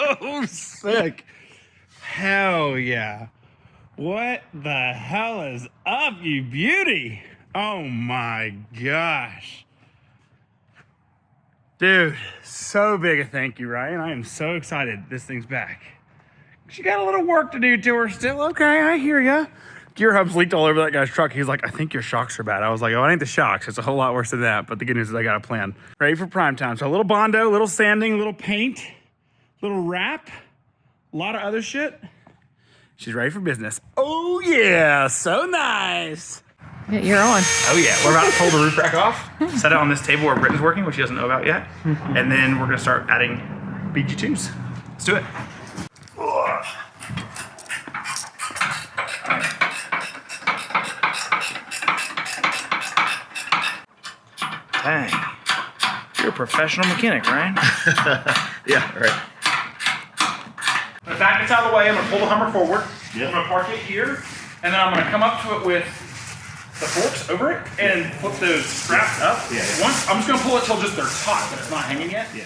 so sick. Hell yeah. What the hell is up, you beauty? Oh my gosh. Dude, so big a thank you, Ryan. I am so excited this thing's back. She got a little work to do to her still. Okay, I hear ya. Gear hubs leaked all over that guy's truck. He's like, I think your shocks are bad. I was like, oh, it ain't the shocks. It's a whole lot worse than that. But the good news is I got a plan. Ready for prime time. So a little Bondo, a little sanding, a little paint, a little wrap, a lot of other shit. She's ready for business. Oh yeah, so nice. Yeah, you're on. Oh yeah, we're about to pull the roof rack off, set it on this table where Britton's working, which she doesn't know about yet. And then we're gonna start adding BG2s. Let's do it. Dang, you're a professional mechanic, Ryan. Yeah, right. The back gets out of the way, I'm gonna pull the Hummer forward. Yep. I'm gonna park it here, and then I'm gonna come up to it with the forks over it and flip those straps up. Yeah. Once, I'm just gonna pull it till just they're taut, but it's not hanging yet. Yeah.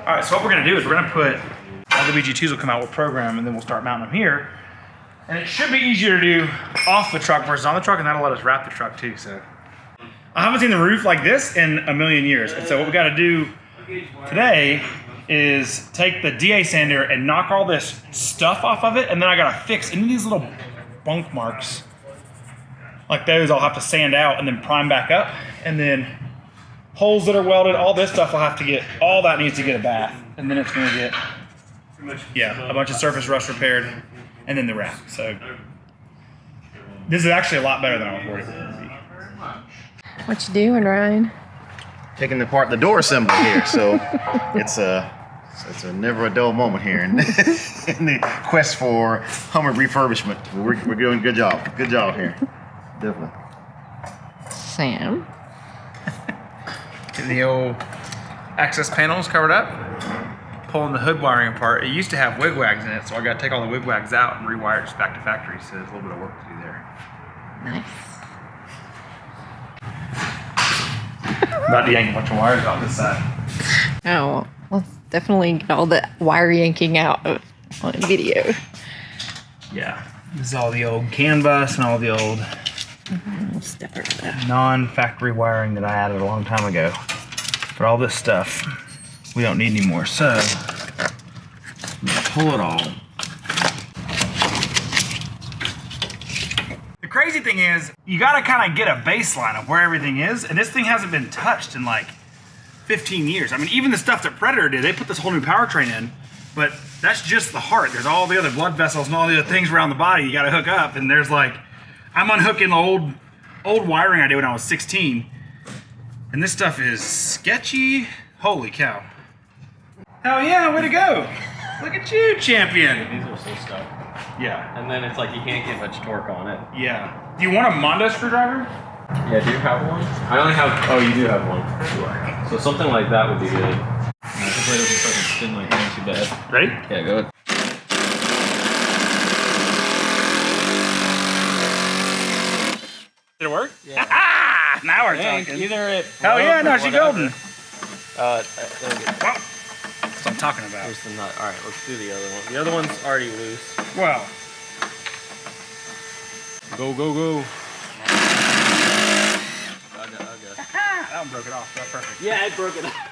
All right, so what we're gonna do is we're gonna put, all the BG2s will come out with program and then we'll start mounting them here. And it should be easier to do off the truck versus on the truck, and that'll let us wrap the truck too, so. I haven't seen the roof like this in a million years. And so what we gotta do today is take the DA sander and knock all this stuff off of it, and then I gotta fix any of these little bunk marks. Like those I'll have to sand out and then prime back up, and then holes that are welded, all this stuff will have to get, all that needs to get a bath. And then it's gonna get, yeah, a bunch of surface rust repaired, and then the wrap. So this is actually a lot better than I was worried it would be. What you doing, Ryan? Taking apart the door assembly here, so it's a never a dull moment here in the quest for Hummer refurbishment. We're doing a good job here, definitely. Sam. Getting the old access panels covered up, pulling the hood wiring apart. It used to have wigwags in it, so I got to take all the wigwags out and rewire it just back to factory. So there's a little bit of work to do there. Nice. About to yank a bunch of wires out this side. Oh, let's definitely get all the wire yanking out on video. Yeah, this is all the old CAN bus and all the old Step over that. non-factory wiring that I added a long time ago. But all this stuff we don't need anymore, so I'm gonna pull it all. The crazy thing is, you gotta kind of get a baseline of where everything is, and this thing hasn't been touched in like 15 years. I mean, even the stuff that Predator did, they put this whole new powertrain in, but that's just the heart. There's all the other blood vessels and all the other things around the body you gotta hook up, and there's like, I'm unhooking the old wiring I did when I was 16, and this stuff is sketchy. Holy cow. Hell yeah, way to go. Look at you, champion. These are so stuck. Yeah. And then it's like you can't get much torque on it. Yeah. Do you want a Mondo screwdriver? Yeah, do you have one? I only have, oh, you do have one. So something like that would be good. Hopefully it doesn't fucking spin like that too bad. Ready? Yeah, go ahead. Did it work? Yeah. Now we're Dang, talking. either it. Hell yeah, no, she golden. There we go. Well, that's what I'm talking about. Here's the nut. Alright, let's do the other one. The other one's already loose. Well. Go, go, go. That one broke it off. That's perfect. Yeah, it broke it off.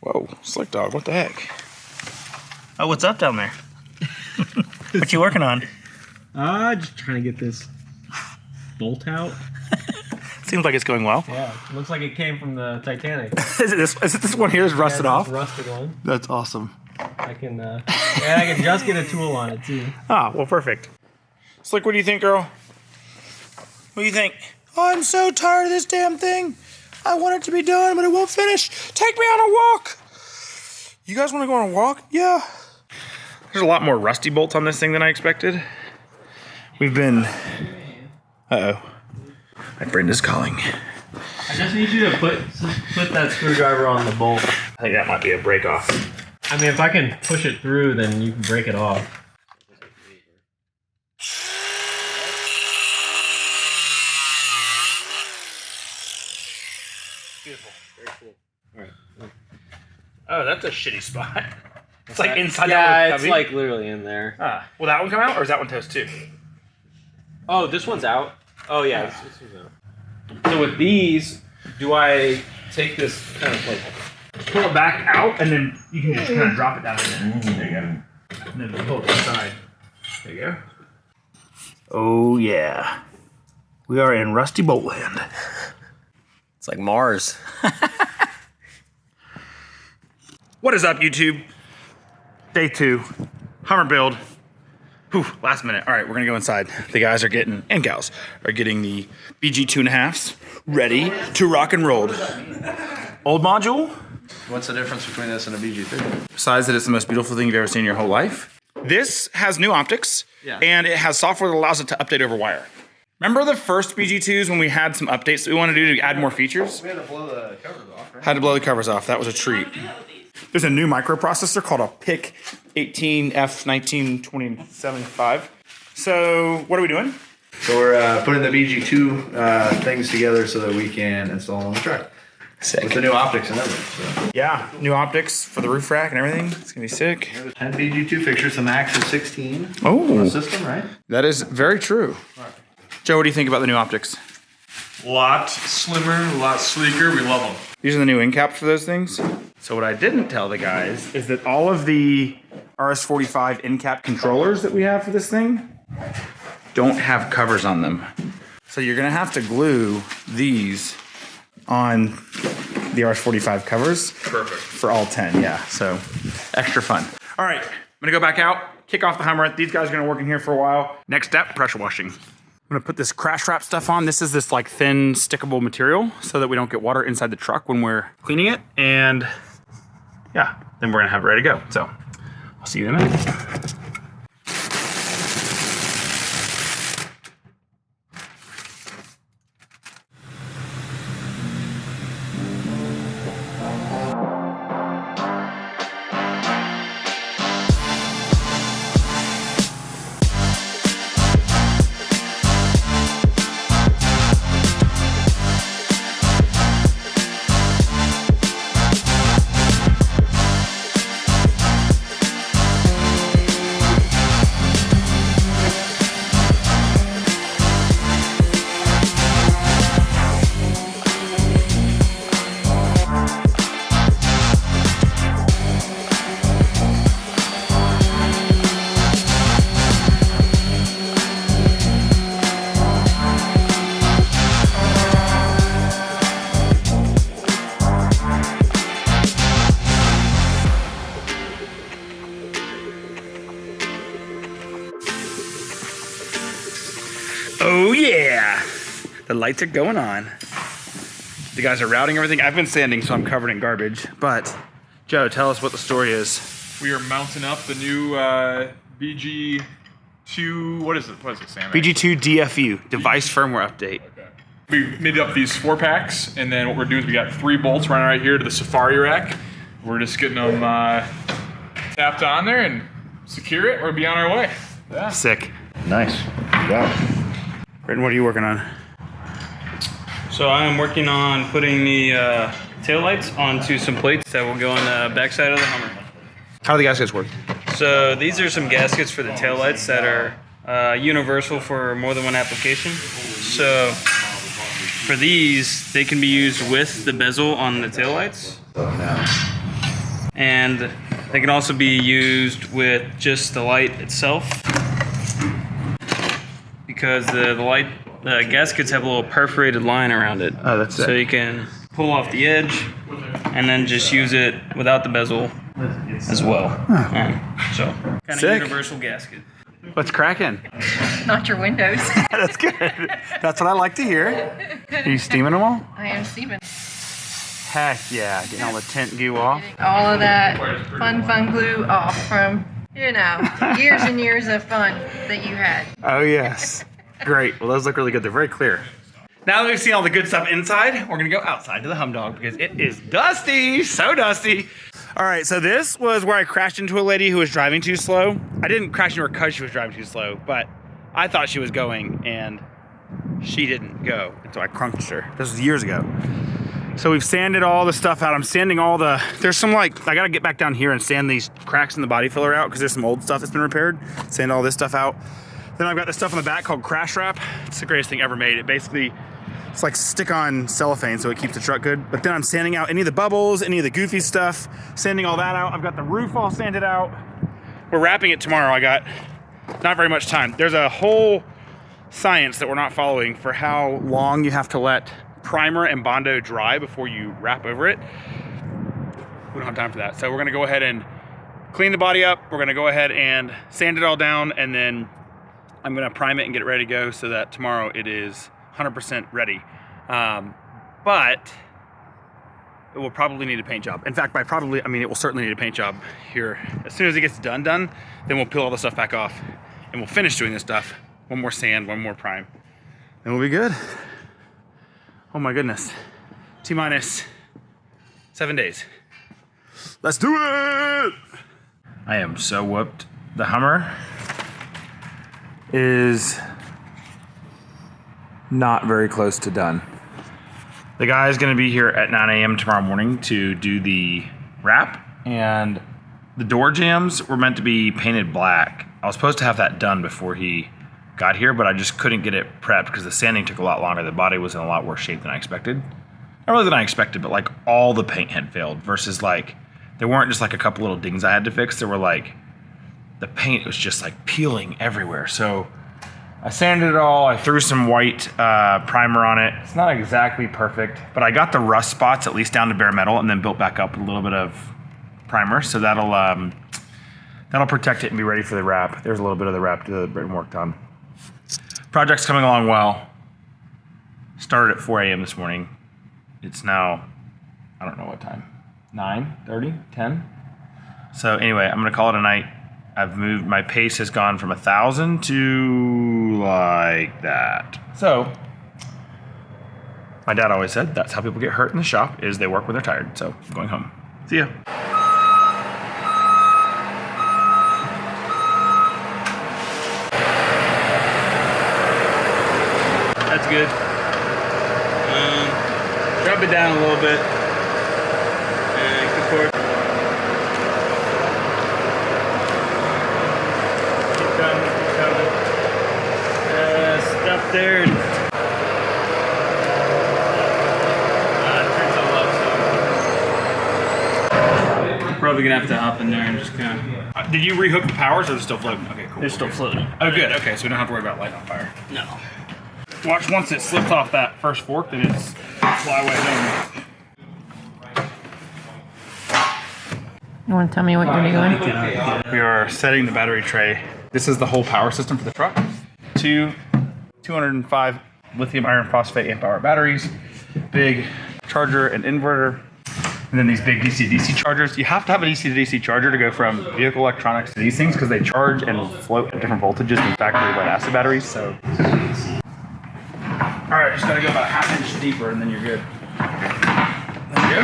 Whoa, slick dog, what the heck? Oh, what's up down there? What you working on? Just trying to get this bolt out. Seems like it's going well. Yeah, looks like it came from the Titanic. Is it this one here is rusted off? Rusted one. That's awesome. I can, and I can just get a tool on it too. Ah, well, perfect. Slick, what do you think, girl? What do you think? Oh, I'm so tired of this damn thing. I want it to be done, but it won't finish. Take me on a walk. You guys want to go on a walk? Yeah. There's a lot more rusty bolts on this thing than I expected. We've been... Uh-oh. My Brenda's calling. I just need you to put that screwdriver on the bolt. I think that might be a break off. I mean, if I can push it through, then you can break it off. Beautiful. Very cool. All right. Oh, that's a shitty spot. It's like inside that Yeah, little it's cubby. like literally in there. Ah, will that one come out, or is that one toast too? Oh, this one's out? Oh, yeah, this one's out. So with these, do I take this kind of like... Pull it back out, and then you can just kind of drop it down in there. There you go. And then pull it inside. There you go. Oh, yeah. We are in Rusty Bolt Land. It's like Mars. What is up, YouTube? Day 2. Hummer build. Whew, last minute. All right, we're going to go inside. The guys are getting, and gals, are getting the BG 2.5s ready to rock and roll. Old module. What's the difference between this and a BG3? Besides that it's the most beautiful thing you've ever seen in your whole life. This has new optics, and it has software that allows it to update over wire. Remember the first BG2s when we had some updates that we wanted to do to add more features? We had to blow the covers off, right? Had to blow the covers off. That was a treat. There's a new microprocessor called a PIC 18F192075. So what are we doing? So we're putting the BG2 things together so that we can install them on the truck. Sick. With the new optics and everything. So. Yeah, new optics for the roof rack and everything. It's gonna be sick. 10 BG2 fixtures, the max is 16 on Oh, the system, right? that is very true. Joe, what do you think about the new optics? Lot slimmer, a lot sleeker. We love them. These are the new end caps for those things. So what I didn't tell the guys is that all of the RS-45 end cap controllers that we have for this thing don't have covers on them. So you're gonna have to glue these on the RS-45 covers. Perfect. For all 10, yeah. So extra fun. All right, I'm gonna go back out, kick off the Hummer. These guys are gonna work in here for a while. Next step, pressure washing. I'm gonna put this crash wrap stuff on. This is this like thin stickable material so that we don't get water inside the truck when we're cleaning it. And yeah, then we're gonna have it ready to go. So I'll see you in a minute. Oh yeah, the lights are going on. The guys are routing everything. I've been sanding, so I'm covered in garbage. But Joe, tell us what the story is. We are mounting up the new BG2. What is it? What is it, Sam? BG2 DFU, device firmware update. We made up these 4-packs, and then what we're doing is we got 3 bolts running right here to the Safari rack. We're just getting them tapped on there and secure it. We'll be on our way. Yeah. Sick. Nice. Good job. Britton, what are you working on? So I am working on putting the taillights onto some plates that will go on the backside of the Hummer. How do the gaskets work? So these are some gaskets for the taillights that are universal for more than one application. So for these, they can be used with the bezel on the taillights. And they can also be used with just the light itself, because the light the gaskets have a little perforated line around it. Oh, that's so it. you can pull off the edge and then just use it without the bezel as well. So kind of Sick. universal gasket. What's cracking? Not your windows. That's good. That's what I like to hear. Are you steaming them all? I am Steven. Heck yeah, getting all the tint goo off. Getting all of that fun glue off from, years and years of fun that you had. Oh yes. Great. Well, those look really good. They're very clear. Now that we've seen all the good stuff inside, we're gonna go outside to the Humdog because it is dusty, so dusty. All right, so this was where I crashed into a lady who was driving too slow. I didn't crash into her because she was driving too slow, but I thought she was going and she didn't go. And so I crunched her. This was years ago. So we've sanded all the stuff out. I'm sanding all the, there's some like, I gotta get back down here and sand these cracks in the body filler out because there's some old stuff that's been repaired. Sand all this stuff out. Then I've got this stuff on the back called crash wrap. It's the greatest thing ever made. It basically, it's like stick-on cellophane so it keeps the truck good. But then I'm sanding out any of the bubbles, any of the goofy stuff, sanding all that out. I've got the roof all sanded out. We're wrapping it tomorrow. I got not very much time. There's a whole science that we're not following for how long you have to let primer and Bondo dry before you wrap over it. We don't have time for that. So we're gonna go ahead and clean the body up. We're gonna go ahead and sand it all down, and then I'm gonna prime it and get it ready to go so that tomorrow it is 100% ready. But it will probably need a paint job. In fact, by probably, I mean it will certainly need a paint job here. As soon as it gets done, then we'll peel all the stuff back off and we'll finish doing this stuff. One more sand, one more prime, and we'll be good. Oh my goodness. T-minus 7 days. Let's do it! I am so whooped. The Hummer is not very close to done. The guy is gonna be here at 9 a.m. tomorrow morning to do the wrap, and the door jambs were meant to be painted black. I was supposed to have that done before he got here, but I just couldn't get it prepped because the sanding took a lot longer. The body was in a lot worse shape than I expected. Not really than I expected, but like all the paint had failed versus like, there weren't just like a couple little dings I had to fix. There were like, the paint was just like peeling everywhere. So I sanded it all. I threw some white primer on it. It's not exactly perfect, but I got the rust spots at least down to bare metal and then built back up with a little bit of primer. So that'll protect it and be ready for the wrap. There's a little bit of the wrap to the work done. Project's coming along well. Started at 4 a.m. this morning. It's now, I don't know what time, 9:30, 10? So anyway, I'm gonna call it a night. I've moved, my pace has gone from 1,000 to like that. So, my dad always said that's how people get hurt in the shop, is they work when they're tired. So, I'm going home. See ya. That's good. Drop it down a little bit. And keep forward. Keep coming. Stuff there. Turns all up, so. Probably gonna have to hop in there and just kind of. Did you rehook the powers or is it still floating? Okay, cool. It's still floating. Oh, good. Okay, so we don't have to worry about lighting on fire. No. Watch, once it slips off that first fork, then it's fly away home. You want to tell me what you're doing? We are setting the battery tray. This is the whole power system for the truck. Two 205 lithium iron phosphate amp hour batteries, big charger and inverter, and then these big DC to DC chargers. You have to have a DC to DC charger to go from vehicle electronics to these things because they charge and float at different voltages than factory lead acid batteries. So, all right, just gotta go about a ½ inch deeper and then you're good. There we go.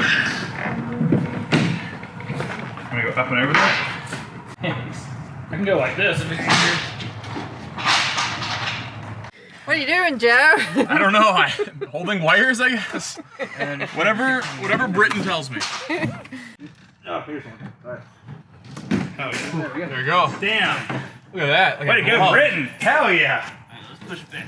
I'm gonna go up and over there. I can go like this if it's easier. What are you doing, Joe? I don't know. I'm holding wires, I guess. And whatever Britton tells me. Oh, here's one. All right. Oh, yeah. There we go. Damn. Look at that. Look Way to at go, that. Britton. Hell yeah. Let's push it back.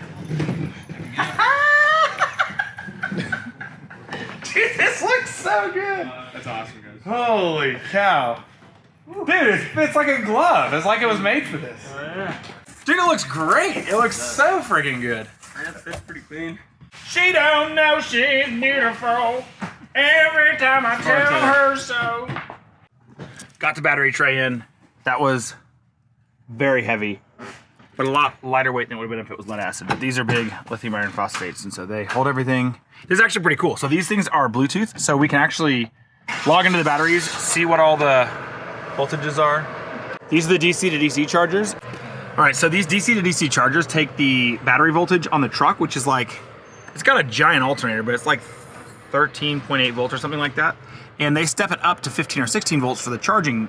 Dude, this looks so good. That's awesome, guys. Holy cow. Dude, it fits like a glove. It's like it was made for this. Oh, yeah. Dude, it looks great. It looks so freaking good. I That's pretty clean. She don't know she's beautiful. Every time I tell her so. Got the battery tray in. That was very heavy, but a lot lighter weight than it would have been if it was lead acid. But these are big lithium iron phosphates, and so they hold everything. This is actually pretty cool. So these things are Bluetooth, so we can actually log into the batteries, see what all the voltages are. These are the DC to DC chargers. All right, so these DC to DC chargers take the battery voltage on the truck, which is like, it's got a giant alternator, but it's like 13.8 volts or something like that. And they step it up to 15 or 16 volts for the charging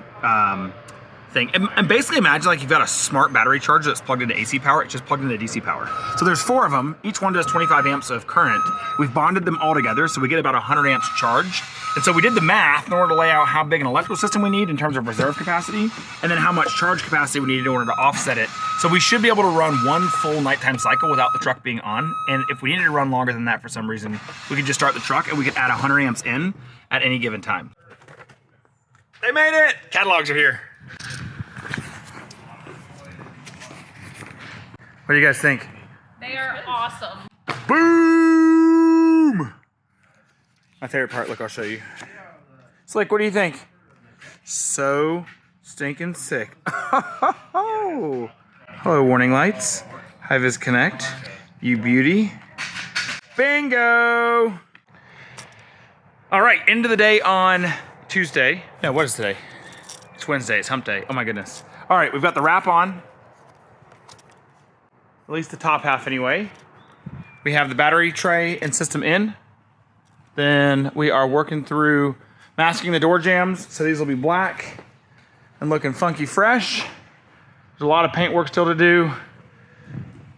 thing. And basically imagine like you've got a smart battery charger that's plugged into AC power, it's just plugged into DC power. So there's 4 of them, each one does 25 amps of current. We've bonded them all together, so we get about 100 amps charge. And so we did the math in order to lay out how big an electrical system we need in terms of reserve capacity, and then how much charge capacity we need in order to offset it. So we should be able to run one full nighttime cycle without the truck being on. And if we needed to run longer than that for some reason, we could just start the truck and we could add 100 amps in at any given time. They made it! Catalogs are here. What do you guys think? They are awesome. Boom! My favorite part, look, I'll show you. Slick, what do you think? So stinking sick. Oh. Hello, warning lights. High-vis connect. You beauty. Bingo! All right, end of the day on Tuesday. No, what is today? It's Wednesday, it's hump day. Oh my goodness. All right, we've got the wrap on. At least the top half anyway. We have the battery tray and system in. Then we are working through masking the door jambs. So these will be black and looking funky fresh. There's a lot of paint work still to do.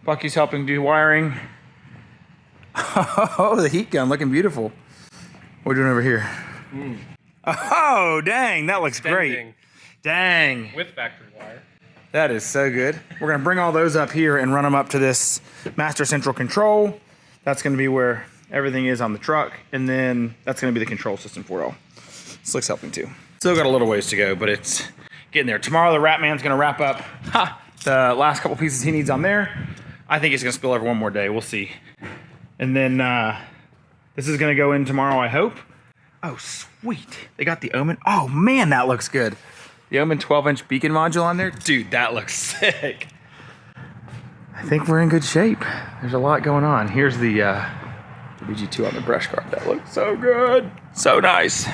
Bucky's helping do wiring. Oh, the heat gun looking beautiful. What are we doing over here? Oh, dang, that looks great. Dang. With factory wire. That is so good. We're gonna bring all those up here and run them up to this master central control. That's gonna be where everything is on the truck. And then that's gonna be the control system for it all. Slick's helping too. Still got a little ways to go, but it's getting there. Tomorrow the wrap man's gonna wrap up the last couple pieces he needs on there. I think it's gonna spill over one more day, we'll see. And then this is gonna go in tomorrow, I hope. Oh, sweet. They got the Omen. Oh man, that looks good. The Omen 12-inch beacon module on there. Dude, that looks sick. I think we're in good shape. There's a lot going on. Here's the BG2 on the brush card. That looks so good. So nice.